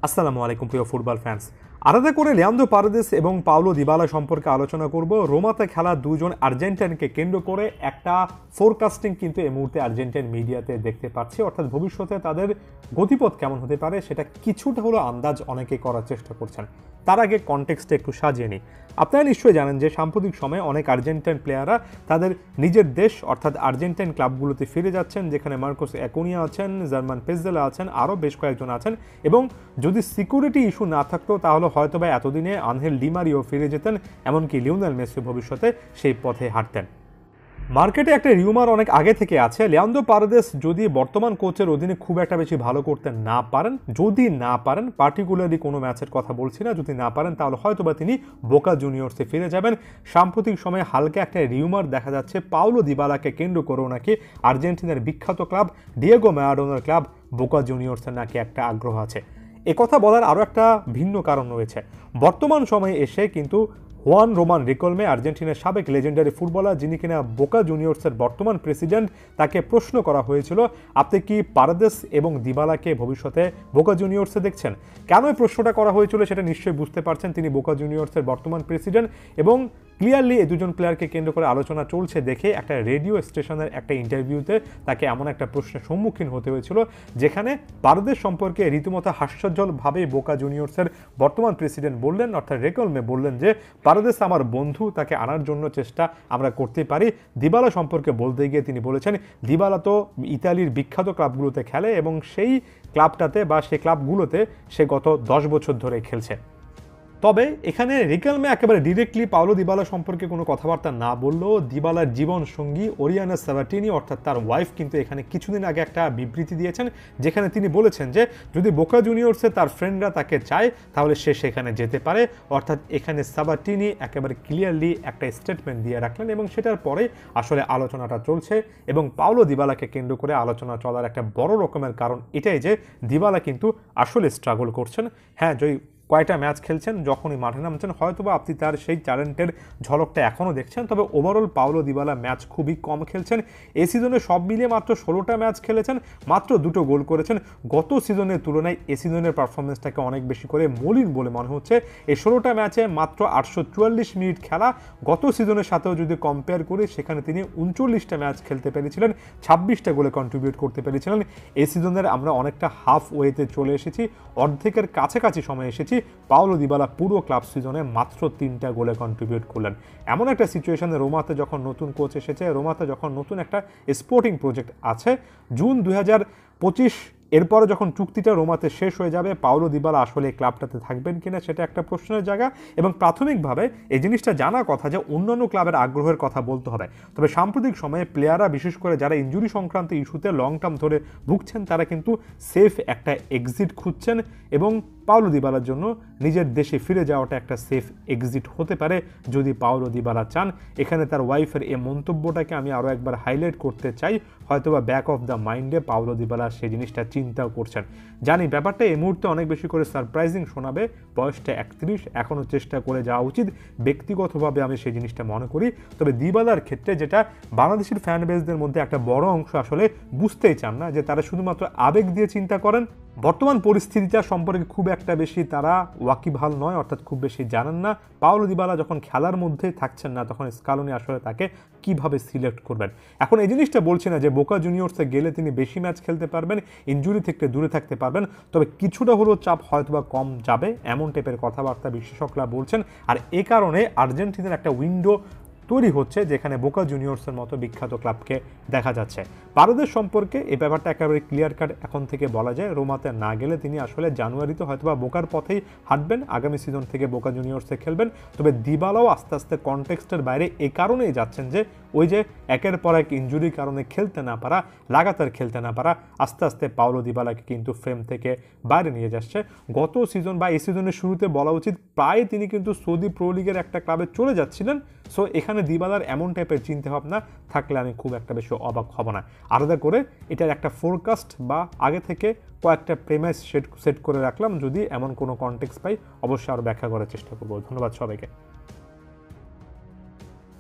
আসসালামু আলাইকুম প্রিয় ফুটবল ফ্যান্স। আলাদা করে লিয়ান্দ্রো পারেদেস এবং পাওলো দিবালা সম্পর্কে আলোচনা করব। রোমাতে খেলা দুজন আর্জেন্টাইনকে কেন্দ্র করে একটা ফোরকাস্টিং কিন্তু এই মুহূর্তে আর্জেন্টাইন মিডিয়াতে দেখতে পাচ্ছি, অর্থাৎ ভবিষ্যতে তাদের গতিপথ কেমন হতে পারে সেটা কিছুটা হলো আন্দাজ অনেকে করার চেষ্টা করছেন। তার আগে কনটেক্সটে একটু সাজিয়ে নিই। আপনারা নিশ্চয়ই জানেন যে সাম্প্রতিক সময়ে অনেক আর্জেন্টাইন প্লেয়াররা তাদের নিজের দেশ অর্থাৎ আর্জেন্টাইন ক্লাবগুলোতে ফিরে যাচ্ছেন, যেখানে মার্কোস অ্যাকুনিয়া আছেন, জার্মান পেজেলা আছেন, আরও বেশ কয়েকজন আছেন। এবং যদি সিকিউরিটি ইস্যু না থাকতো তাহলে হয়তোবা এতদিনে আনহেল ডি মারিও ফিরে যেতেন, এমনকি লিওনেল মেসি ভবিষ্যতে সেই পথে হাঁটতেন। মার্কেটে একটা রিউমার অনেক আগে থেকে আছে, লিয়ান্দ্রো পারেদেস যদি বর্তমান কোচের অধীনে খুব একটা বেশি ভালো করতে না পারেন, পার্টিকুলারলি কোনো ম্যাচের কথা বলছি না, যদি না পারেন তাহলে হয়তোবা তিনি বোকা জুনিয়র্সে ফিরে যাবেন। সাম্প্রতিক সময়ে হালকা একটা রিউমার দেখা যাচ্ছে পাওলো দিবালাকে কেন্দ্র করেও নাকি আর্জেন্টিনার বিখ্যাত ক্লাব ডিয়েগো ম্যারাডোনার ক্লাব বোকা জুনিয়র্সের নাকি একটা আগ্রহ আছে। একথা বলার আরও একটা ভিন্ন কারণ রয়েছে। বর্তমান সময়ে এসে কিন্তু হুয়ান রোমান রিকলমে, আর্জেন্টিনার সাবেক লেজেন্ডারি ফুটবলার, যিনি কিনা বোকা জুনিয়র্সের বর্তমান প্রেসিডেন্ট, তাকে প্রশ্ন করা হয়েছিল আপনি কি পারেদেস এবং দিবালাকে ভবিষ্যতে বোকা জুনিয়র্সে দেখছেন। কেন এই প্রশ্নটা করা হয়েছিল সেটা নিশ্চয়ই বুঝতে পারছেন। তিনি বোকা জুনিয়র্সের বর্তমান প্রেসিডেন্ট এবং ক্লিয়ারলি এই দুজন প্লেয়ারকে কেন্দ্র করে আলোচনা চলছে দেখে একটা রেডিও স্টেশনের একটা ইন্টারভিউতে তাকে এমন একটা প্রশ্নের সম্মুখীন হতে হয়েছিল, যেখানে পারেদেস সম্পর্কে রীতিমতো হাস্যজ্জ্বলভাবে বোকা জুনিয়র্সের বর্তমান প্রেসিডেন্ট বললেন, অর্থাৎ রেকলমে বললেন যে পারেদেস আমার বন্ধু, তাকে আনার জন্য চেষ্টা আমরা করতে পারি। দিবালা সম্পর্কে বলতে গিয়ে তিনি বলেছেন দিবালা তো ইতালির বিখ্যাত ক্লাবগুলোতে খেলে এবং সেই ক্লাবটাতে বা সেই ক্লাবগুলোতে সে গত 10 বছর ধরে খেলছে। তবে এখানে রিকেলমে একেবারে ডিরেক্টলি পাওলো দিবালা সম্পর্কে কোনো কথাবার্তা না বললেও দিবালার জীবন সঙ্গী ওরিয়ানা সাবাটিনি অর্থাৎ তার ওয়াইফ কিন্তু এখানে কিছুদিন আগে একটা বিবৃতি দিয়েছেন, যেখানে তিনি বলেছেন যে যদি বোকা জুনিয়র্সে তার ফ্রেন্ডরা তাকে চায় তাহলে সে সেখানে যেতে পারে। অর্থাৎ এখানে সাবাটিনি একেবারে ক্লিয়ারলি একটা স্টেটমেন্ট দিয়ে রাখলেন এবং সেটার পরে আসলে আলোচনাটা চলছে। এবং পাওলো দিবালাকে কেন্দ্র করে আলোচনা চলার একটা বড় রকমের কারণ এটাই যে দিবালা কিন্তু আসলে স্ট্রাগল করছেন। হ্যাঁ, কয়টা ম্যাচ খেলছেন, যখনই মাঠে নামছেন হয়তোবা আপনি তার সেই ট্যালেন্টের ঝলকটা এখনও দেখছেন, তবে ওভারঅল পাওলো দিবালা ম্যাচ খুবই কম খেলছেন। এই সিজনে সব মিলিয়ে মাত্র 16টা ম্যাচ খেলেছেন, মাত্র 2টো গোল করেছেন। গত সিজনের তুলনায় এ সিজনের পারফরমেন্সটাকে অনেক বেশি করে মলিন বলে মনে হচ্ছে। এই 16টা ম্যাচে মাত্র 844 মিনিট খেলা। গত সিজনের সাথেও যদি কম্পেয়ার করি সেখানে তিনি 39টা ম্যাচ খেলতে পেরেছিলেন, 26টা গোলে কন্ট্রিবিউট করতে পেরেছিলেন। এই সিজনের আমরা অনেকটা হাফ ওয়েতে চলে এসেছি, অর্ধেকের কাছাকাছি সময় এসেছি। পাওলো দিবালা পুরো ক্লাব সিজনে মাত্র 3টা গোলে কন্ট্রিবিউট করলেন। এমন একটা সিচুয়েশনে রোমাতে যখন নতুন কোচ এসেছে, রোমাতে যখন নতুন একটা স্পোর্টিং প্রজেক্ট আছে, জুন 2025 এরপরে যখন চুক্তিটা রোমাতে শেষ হয়ে যাবে, পাওলো দিবালা আসলে এই ক্লাবটাতে থাকবেন কিনা সেটা একটা প্রশ্নের জায়গা। এবং প্রাথমিকভাবে এই জিনিসটা জানা কথা যে অন্যান্য ক্লাবের আগ্রহের কথা বলতে হবে। তবে সাম্প্রতিক সময়ে প্লেয়াররা বিশেষ করে যারা ইনজুরি সংক্রান্ত ইস্যুতে লং টার্ম ধরে ভুগছেন তারা কিন্তু সেফ একটা এক্সিট খুঁজছেন এবং পাওলো দিবালার জন্য নিজের দেশে ফিরে যাওয়াটা একটা সেফ এক্সিট হতে পারে যদি পাওলো দিবালা চান। এখানে তার ওয়াইফের এই মন্তব্যটাকে আমি আরও একবার হাইলাইট করতে চাই, হয়তোবা ব্যাক অফ দ্য মাইন্ডে পাওলো দিবালা সেই জিনিসটা চিন্তাও করছেন। জানি ব্যাপারটা এই মুহূর্তে অনেক বেশি করে সারপ্রাইজিং শোনাবে, বয়সটা 31, এখনও চেষ্টা করে যাওয়া উচিত, ব্যক্তিগতভাবে আমি সেই জিনিসটা মনে করি। তবে দিবালার ক্ষেত্রে যেটা বাংলাদেশের ফ্যান বেসদের মধ্যে একটা বড় অংশ আসলে বুঝতেই চান না, যে তারা শুধুমাত্র আবেগ দিয়ে চিন্তা করেন, বর্তমান পরিস্থিতিটা সম্পর্কে খুব একটা বেশি তারা ওয়াকিবহাল নয়, অর্থাৎ খুব বেশি জানেন না। পাওলো দিবালা যখন খেলার মধ্যে থাকছেন না তখন স্কালোনি আসলে তাকে কিভাবে সিলেক্ট করবেন। এখন এই জিনিসটা বলছি না যে বোকা জুনিয়র্সে গেলে তিনি বেশি ম্যাচ খেলতে পারবেন, ইনজুরি থেকে দূরে থাকতে পারবেন, তবে কিছুটা হলেও চাপ হয়তোবা কম যাবে, এমন টাইপের কথাবার্তা বিশেষজ্ঞরা বলছেন। আর এ কারণে আর্জেন্টিনার একটা উইন্ডো তৈরি হচ্ছে যেখানে বোকা জুনিয়র্সের মতো বিখ্যাত ক্লাবকে দেখা যাচ্ছে। পারেদেস সম্পর্কে এই ব্যাপারটা একেবারে ক্লিয়ার কাট এখন থেকে বলা যায়, রোমাতে না গেলে তিনি আসলে জানুয়ারিতে হয়তোবা বোকার পথেই হাঁটবেন, আগামী সিজন থেকে বোকা জুনিয়র্সে খেলবেন। তবে দিবালাও আস্তে আস্তে কনটেক্সটের বাইরে এই কারণেই যাচ্ছেন যে ওই যে একের পর এক ইনজুরির কারণে খেলতে না পারা, লাগাতার খেলতে না পারা আস্তে আস্তে পাওলো দিবালাকে কিন্তু ফ্রেম থেকে বাইরে নিয়ে যাচ্ছে। গত সিজন বা এই সিজনের শুরুতে বলা উচিত প্রায় তিনি কিন্তু সৌদি প্রো লিগের একটা ক্লাবে চলে যাচ্ছিলেন। সো এখানে দিবালার এমন টাইপের চিন্তাভাবনা থাকলে আমি খুব একটা বেশি অবাক হব না। আলাদা করে এটার একটা ফোরকাস্ট বা আগে থেকে কয়েকটা প্রেমাইস সেট করে রাখলাম, যদি এমন কোনো কনটেক্সট পাই অবশ্যই আরও ব্যাখ্যা করার চেষ্টা করবো। ধন্যবাদ সবাইকে।